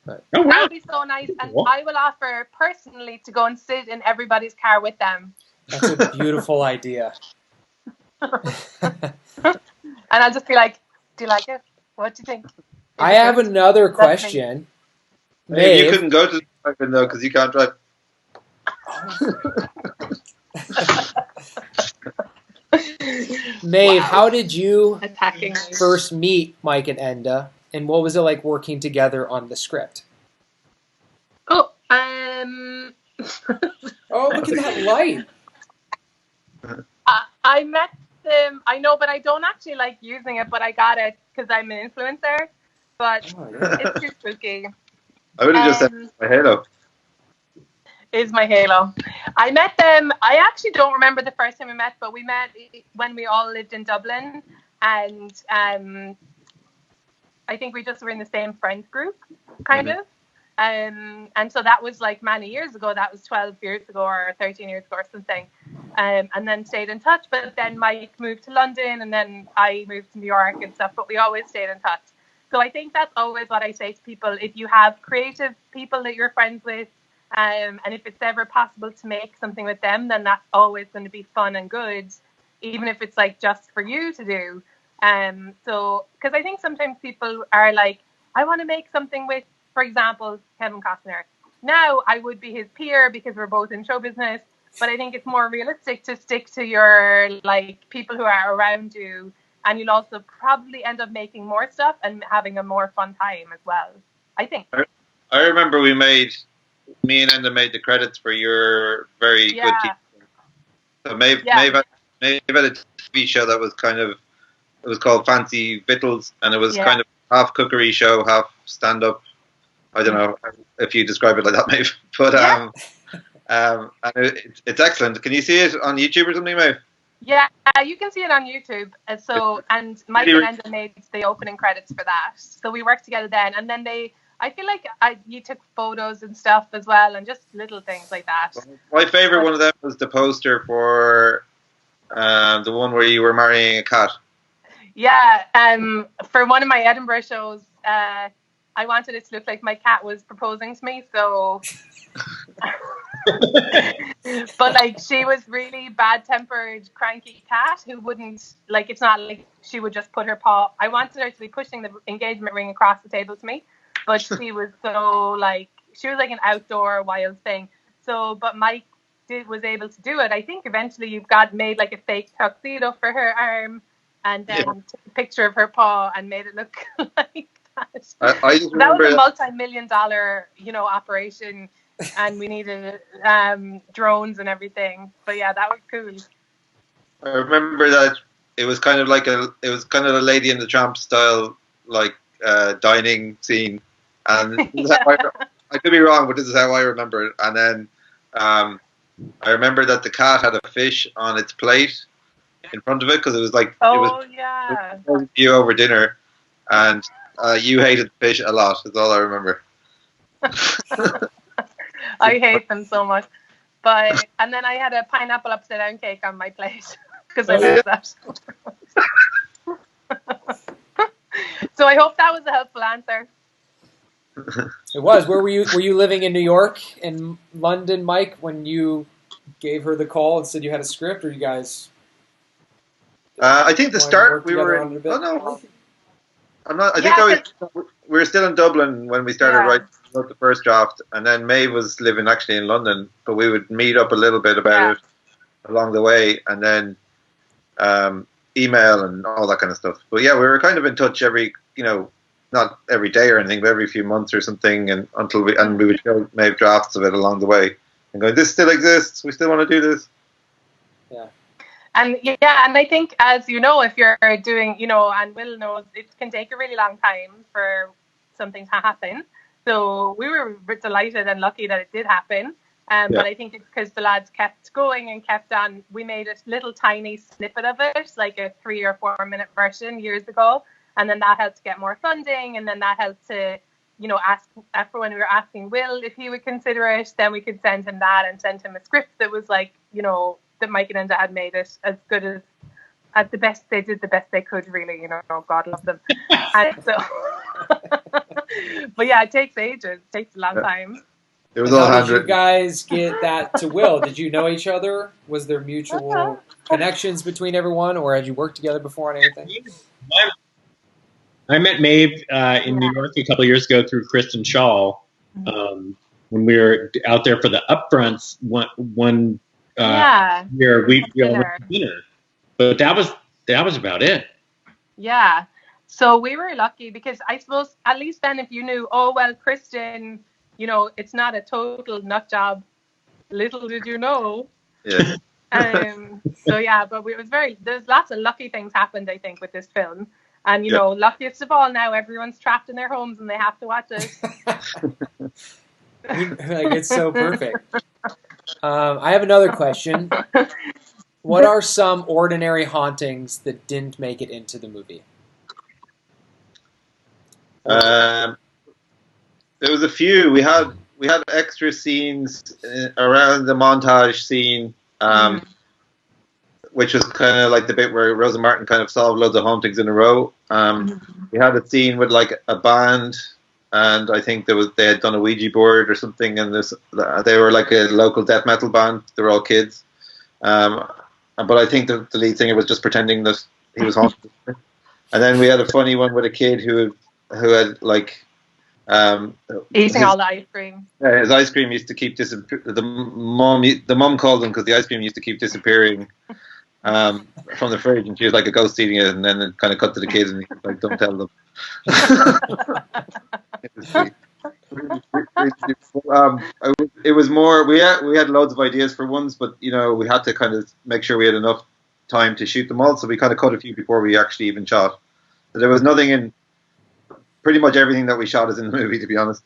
But that would be so nice, and I will offer personally to go and sit in everybody's car with them. That's a beautiful idea. And I'll just be like, "Do you like it? What do you think?" I have another question. Maeve, you couldn't go to the drive-in though because you can't drive. Maeve, how did you attacking first meet Mike and Enda, and what was it like working together on the script? Oh, oh, look at that light. I met them. I know, but I don't actually like using it. But I got it because I'm an influencer. But it's too spooky. I would have just said my halo. Is my halo. I met them. I actually don't remember the first time we met, but we met when we all lived in Dublin, and I think we just were in the same friends group, kind of. And so that was like many years ago. That was 12 years ago or 13 years ago or something. And then stayed in touch. But then Mike moved to London, and then I moved to New York and stuff. But we always stayed in touch. So I think that's always what I say to people. If you have creative people that you're friends with, and if it's ever possible to make something with them, then that's always going to be fun and good, even if it's like just for you to do. So, because I think sometimes people are like, I want to make something with, for example, Kevin Costner. Now I would be his peer because we're both in show business, but I think it's more realistic to stick to your like people who are around you, and you'll also probably end up making more stuff and having a more fun time as well, I think. I remember me and Enda made the credits for your very good team. So Maeve had a TV show that was it was called Fancy Vittles, and it was kind of half cookery show, half stand-up. I don't know if you describe it like that, Maeve. But and it's excellent. Can you see it on YouTube or something, Maeve? Yeah, you can see it on YouTube. And Mike and Enda made the opening credits for that. So we worked together then, and then I feel like you took photos and stuff as well, and just little things like that. My favorite one of them was the poster for the one where you were marrying a cat. Yeah, for one of my Edinburgh shows, I wanted it to look like my cat was proposing to me, so... But like she was really bad-tempered, cranky cat who wouldn't, like, it's not like she would just put her paw... I wanted her to be pushing the engagement ring across the table to me, but she was so like, she was like an outdoor wild thing. So, but Mike was able to do it. I think eventually you've made like a fake tuxedo for her arm, and then took a picture of her paw and made it look like that. I just that was a multi-million-dollar, operation, and we needed drones and everything. But yeah, that was cool. I remember that it was kind of like a Lady and the Tramp style, like dining scene, and this is how I could be wrong, but this is how I remember it. And then I remember that the cat had a fish on its plate in front of it because it was like yeah, it was you over dinner, and you hated the fish a lot. That's all I remember. I hate them so much. But and then I had a pineapple upside down cake on my plate because I love that. So I hope that was a helpful answer. It was. Where were you? Were you living in New York, in London, Mike, when you gave her the call and said you had a script, or you guys? I think the start we were in. Oh no, I'm not. I think we were still in Dublin when we started writing the first draft, and then Maeve was living actually in London, but we would meet up a little bit about it along the way, and then email and all that kind of stuff. But yeah, we were kind of in touch every, not every day or anything, but every few months or something, and we would show Maeve drafts of it along the way and go, this still exists, we still want to do this. Yeah. And and I think, as you know, if you're doing, and Will knows, it can take a really long time for something to happen. So we were delighted and lucky that it did happen. But I think it's because the lads kept going and kept on. We made a little tiny snippet of it, like a 3 or 4 minute version years ago. And then that helped to get more funding. And then that helped to, ask when we were asking Will if he would consider it, then we could send him that and send him a script that was like, that Mike and Enda had made it as good as at the best. They did the best they could, really, God love them. And so, but yeah, it takes ages. It takes a long time. It was all how did you guys get that to Will? Did you know each other? Was there mutual connections between everyone, or had you worked together before on anything? I met Maeve in New York a couple of years ago through Kristen Shaw when we were out there for the upfronts one year. We all went to dinner, but that was about it. Yeah. So we were lucky because I suppose at least then if you knew, Kristen, it's not a total nut job. Little did you know. Yeah. So yeah, but there's lots of lucky things happened, I think, with this film. And, luckiest of all now, everyone's trapped in their homes and they have to watch it. It's so perfect. I have another question. What are some ordinary hauntings that didn't make it into the movie? There was a few. We had extra scenes around the montage scene, which was kind of like the bit where Rosa Martin kind of solved loads of hauntings in a row. We had a scene with like a band, and I think they had done a Ouija board or something, and they were like a local death metal band. They were all kids, but I think the lead singer was just pretending that he was haunted. And then we had a funny one with a kid who had like eating all the ice cream. Yeah, his ice cream used to keep disappearing. The mom called him because the ice cream used to keep disappearing from the fridge, and she was like a ghost eating it, and then it kind of cut to the kids, and he was like, "Don't tell them." It was more. We had loads of ideas for ones, but we had to kind of make sure we had enough time to shoot them all, so we kind of cut a few before we actually even shot. So there was nothing in. Pretty much everything that we shot is in the movie, to be honest.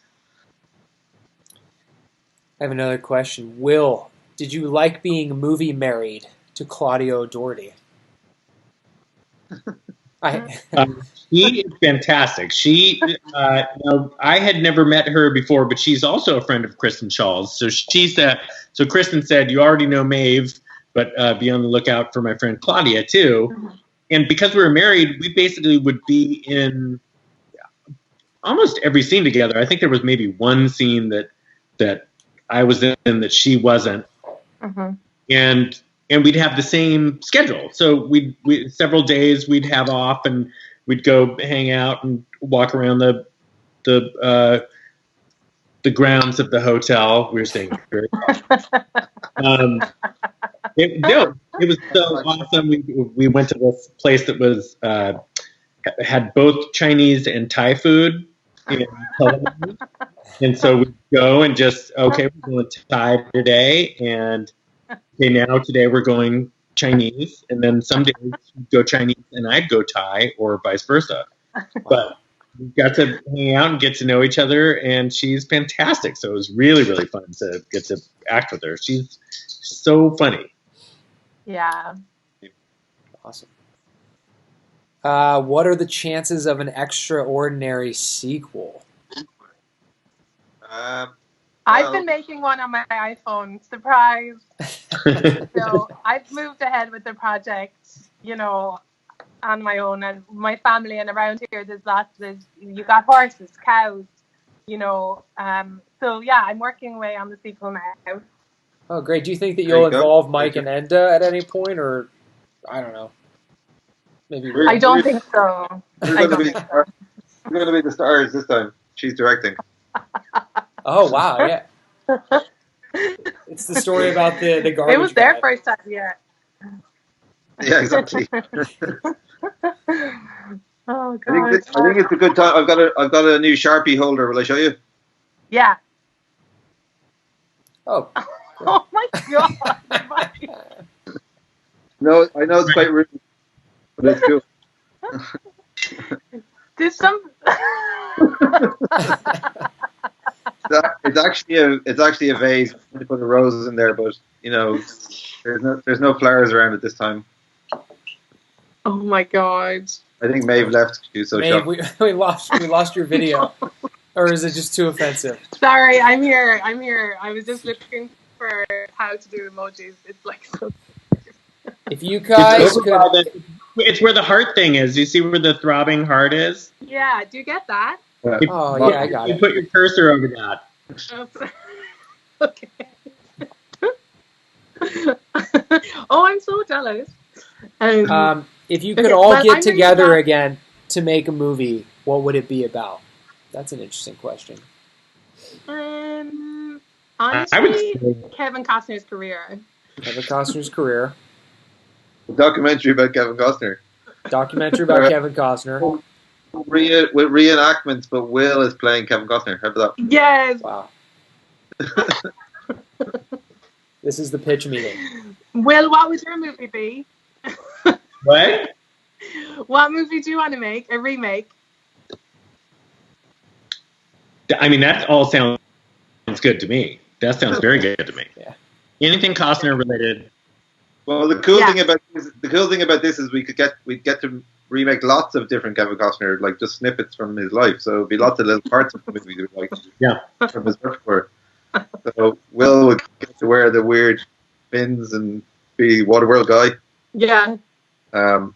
I have another question. Will, did you like being movie married to Claudia O'Doherty? She is fantastic. She, I had never met her before, but she's also a friend of Kristen Shaw's. So so Kristen said, "You already know Maeve, but be on the lookout for my friend Claudia too." And because we were married, we basically would be in almost every scene together. I think there was maybe one scene that I was in that she wasn't, and we'd have the same schedule. So we several days we'd have off, and we'd go hang out and walk around the grounds of the hotel. We were staying very it was so awesome. We went to this place that was had both Chinese and Thai food. And so we go and just, we're going Thai today, and today we're going Chinese, and then some days she'd go Chinese and I'd go Thai, or vice versa. But we got to hang out and get to know each other, and she's fantastic. So it was really, really fun to get to act with her. She's so funny. Yeah. Awesome. What are the chances of an extraordinary sequel? I've been making one on my iPhone. Surprise! So I've moved ahead with the project, on my own, and my family, and around here there's lots. You got horses, cows, So yeah, I'm working away on the sequel now. Oh, great! Do you think that you'll involve Mike and Enda at any point, or I don't know? Maybe I don't think so. We're going to be the stars this time. She's directing. Oh wow! Yeah, it's the story about the garbage. It was their first time, yeah. Yeah, exactly. Oh god! I think it's a good time. I've got a new Sharpie holder. Will I show you? Yeah. Oh. Oh my god! No, I know it's quite rude, but it's cool. There's some. It's actually a vase. I put a rose in there, but there's no flowers around it this time. Oh my god! I think Maeve left. She was so shocked. We lost your video, or is it just too offensive? Sorry, I'm here. I was just looking for how to do emojis. It's like so. If you guys could, it's where the heart thing is. You see where the throbbing heart is? Yeah. Do you get that? Oh yeah, I got it. You put your cursor over that. Okay. Oh, I'm so jealous. If you could all get together again to make a movie, what would it be about? That's an interesting question. Honestly, Kevin Costner's career. Kevin Costner's career. A documentary about Kevin Costner. Documentary about Kevin Costner. With reenactments, but Will is playing Kevin Costner. How about that? Yes. Wow. This is the pitch meeting. Will, what would your movie be? What? What movie do you want to make? A remake? I mean, that all sounds good to me. That sounds very good to me. Yeah. Anything Costner related. Well, the cool thing about this is we'd get to remake lots of different Kevin Costner, like just snippets from his life. So it'd be lots of little parts of the movie, like from his repertoire. So Will would get to wear the weird fins and be Waterworld guy. Yeah. I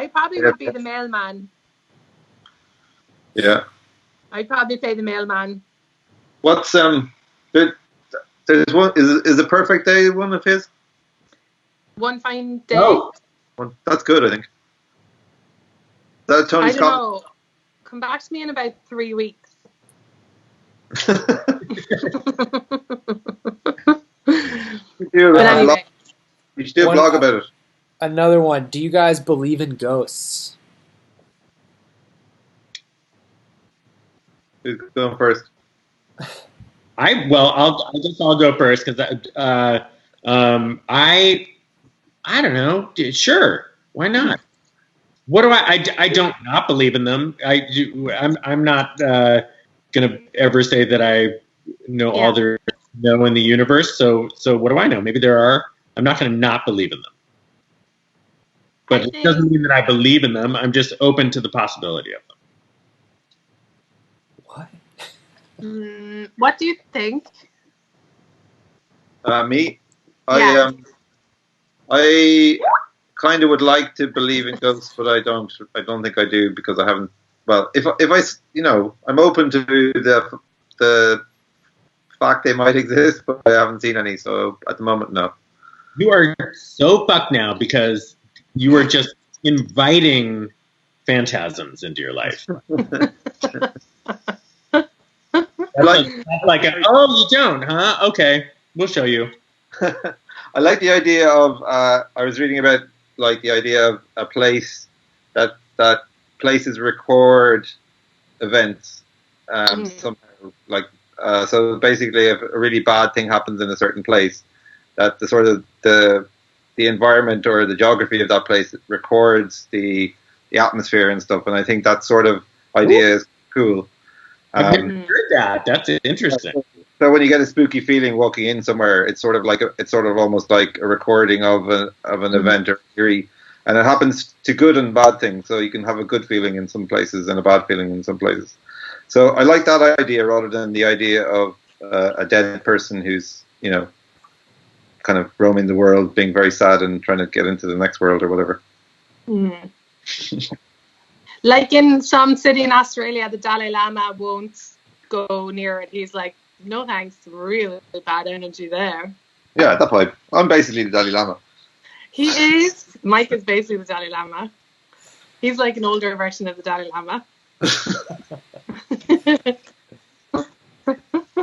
probably would be the mailman. Yeah. I'd probably play the mailman. What's there's one is the Perfect Day one of his? One Fine Day. Oh, that's good, I think. That Tony I Scott. don't know. Come back to me in about 3 weeks. You should do a blog about it. Another one. Do you guys believe in ghosts? Who's going first? I guess I'll go first because I don't know. Sure, why not? What do I don't not believe in them. I'm not gonna ever say that I know all there know in the universe. So what do I know? Maybe there are. I'm not gonna not believe in them. But it doesn't mean that I believe in them. I'm just open to the possibility of them. What? What do you think? Me? Yeah. I kind of would like to believe in ghosts, but I don't think I do because I haven't. Well, if I I'm open to the fact they might exist, but I haven't seen any. So at the moment, no. You are so fucked now because you are just inviting phantasms into your life. Oh, you don't, huh? Okay, we'll show you. I like the idea of. I was reading about the idea of a place that places record events somehow. So basically, if a really bad thing happens in a certain place, that the environment or the geography of that place. It records the atmosphere and stuff, and I think that sort of idea is cool. I've never heard that. That's interesting. So when you get a spooky feeling walking in somewhere, it's sort of almost like a recording of an event or theory, and it happens to good and bad things. So you can have a good feeling in some places and a bad feeling in some places. So I like that idea rather than the idea of a dead person who's, you know, kind of roaming the world, being very sad and trying to get into the next world or whatever. Mm. Like in some city in Australia, the Dalai Lama won't go near it. He's like, no thanks, really bad energy there. Yeah, that vibe. I'm basically the Dalai Lama. He is. Mike is basically the Dalai Lama. He's like an older version of the Dalai Lama.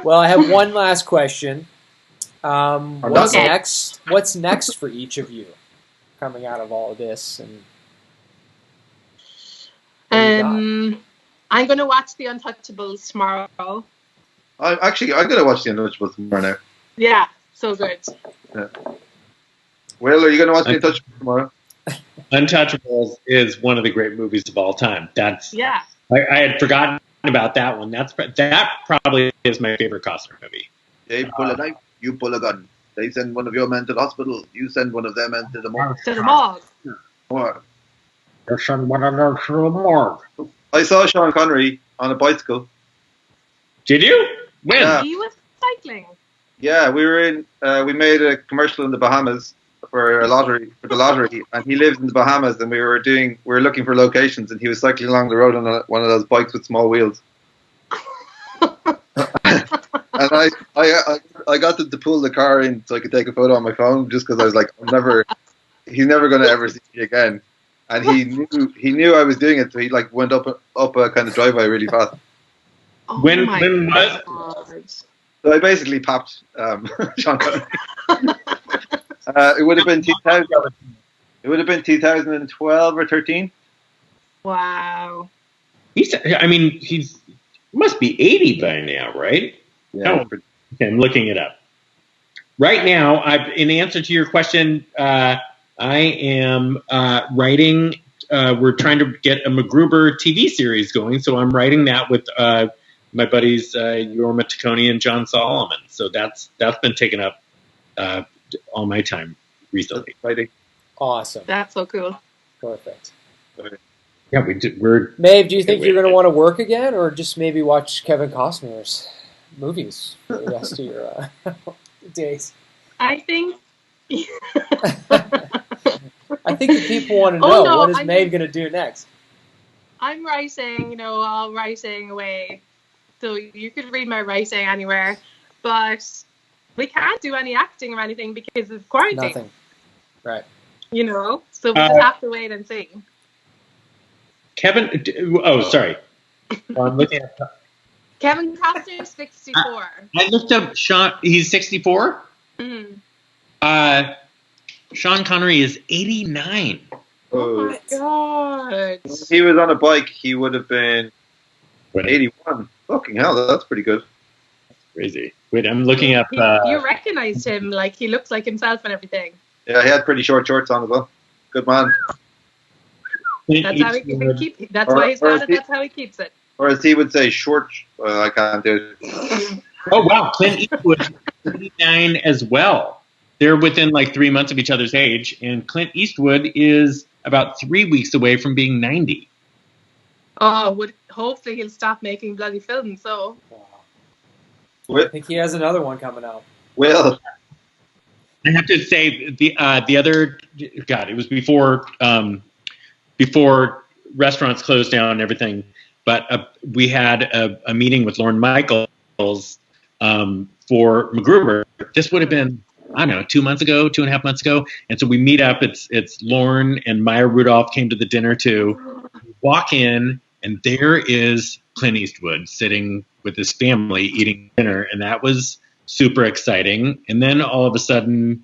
Well, I have one last question. What's next? What's next for each of you coming out of all of this? And I'm going to watch The Untouchables tomorrow. I'm going to watch The Untouchables tomorrow now. Yeah, so good. Yeah. Will, are you going to watch The Untouchables tomorrow? Untouchables is one of the great movies of all time. Yeah. I had forgotten about that one. That probably is my favorite Costner movie. They pull a knife, you pull a gun. They send one of your men to the hospital, you send one of them into the morgue. To the morgue. What? You send one of them to the morgue. I saw Sean Connery on a bicycle. Did you? When? Yeah. He was cycling. Yeah, we made a commercial in the Bahamas for the lottery, and he lives in the Bahamas, and we were looking for locations, and he was cycling along the road on one of those bikes with small wheels. And I got them to pull the car in so I could take a photo on my phone, just because I was like, he's never going to ever see me again. And he knew I was doing it, so he like went up a kind of driveway really fast. Oh when my was? God. So I basically popped Sean Connery. It would have been 2000. It would have been 2012 or 13. Wow. He must be 80 by now, right? Yeah. Okay, I'm looking it up. Right now, in answer to your question, I am writing. We're trying to get a MacGruber TV series going, so I'm writing that with my buddies Jorma Taccone and John Solomon. So that's been taking up all my time recently. Awesome. That's so cool. Perfect. Yeah, we're. Maeve, do you think you're going to want to work again, or just maybe watch Kevin Costner's movies for the rest of your days? I think. I think the people want to know, what is Maeve going to do next? I'm writing, all writing away. So you could read my writing anywhere. But we can't do any acting or anything because of quarantine. Nothing. Right. So we just have to wait and see. Kevin, sorry. I'm looking at Kevin Costner is 64. I looked up Sean. He's 64. Mm-hmm. Sean Connery is 89. Oh my God! If he was on a bike, he would have been 81. Fucking hell, that's pretty good. That's crazy. Wait, I'm looking up. You recognized him, like he looks like himself and everything. Yeah, he had pretty short shorts on as well. Good man. That's how he keeps. That's why he's got it. That's how he keeps it. Or as he would say, short. Well, I can't do it. Oh wow, Clint Eastwood, 89 as well. They're within like 3 months of each other's age, and Clint Eastwood is about 3 weeks away from being 90. Oh, hopefully he'll stop making bloody films. So. I think he has another one coming out. Will. I have to say the other it was before restaurants closed down and everything, but we had a meeting with Lorne Michaels for MacGruber. This would have been 2.5 months ago, and so we meet up. It's Lorne and Maya Rudolph came to the dinner too. We walk in, and there is Clint Eastwood sitting with his family eating dinner, and that was super exciting. And then all of a sudden,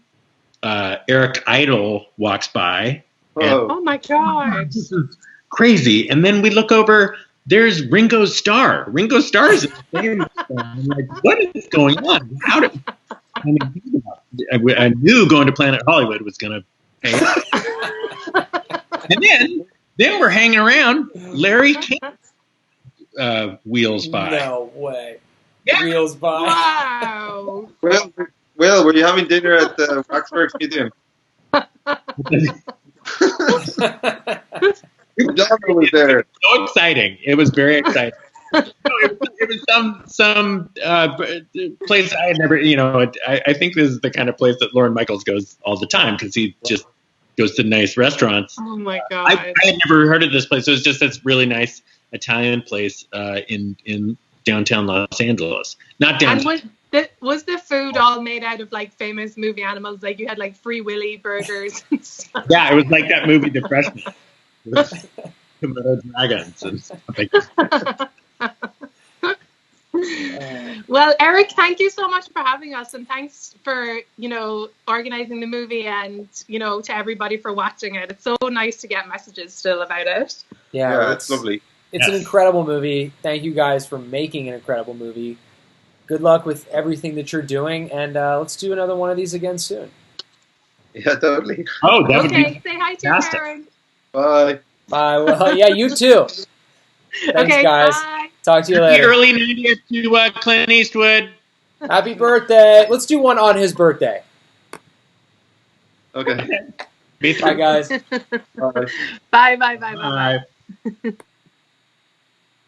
Eric Idle walks by. Oh my God! This is crazy. And then we look over. There's Ringo Starr. Ringo Starr's in the same. I'm like, what is going on? I knew going to Planet Hollywood was going to Okay? And then we're hanging around. Larry King wheels by. No way. Yeah. Wheels by. Wow. Will, were you having dinner at the Waxworks Museum? Donald was there. So exciting! It was very exciting. It was some place I had never. I think this is the kind of place that Lorne Michaels goes all the time because he just goes to nice restaurants. Oh my god! I had never heard of this place. It was just this really nice Italian place in downtown Los Angeles. Not downtown. And was the food all made out of like famous movie animals? Like you had like Free Willy burgers and stuff. Yeah, it was like that movie, The Freshman. With Komodo dragons and stuff like that. Well, Erik, thank you so much for having us, and thanks for organizing the movie, and to everybody for watching it. It's so nice to get messages still about it. Yeah, it's lovely. It's an incredible movie. Thank you guys for making an incredible movie. Good luck with everything that you're doing, and let's do another one of these again soon. Yeah, totally. Oh, that would be say hi to fantastic. Karen. Bye. Bye. Well, yeah, you too. Thanks, guys. Bye. Talk to you Happy later. early 90th to Clint Eastwood. Happy birthday. Let's do one on his birthday. Okay. Bye, guys. Bye. Bye. Bye. Bye. Bye. Bye.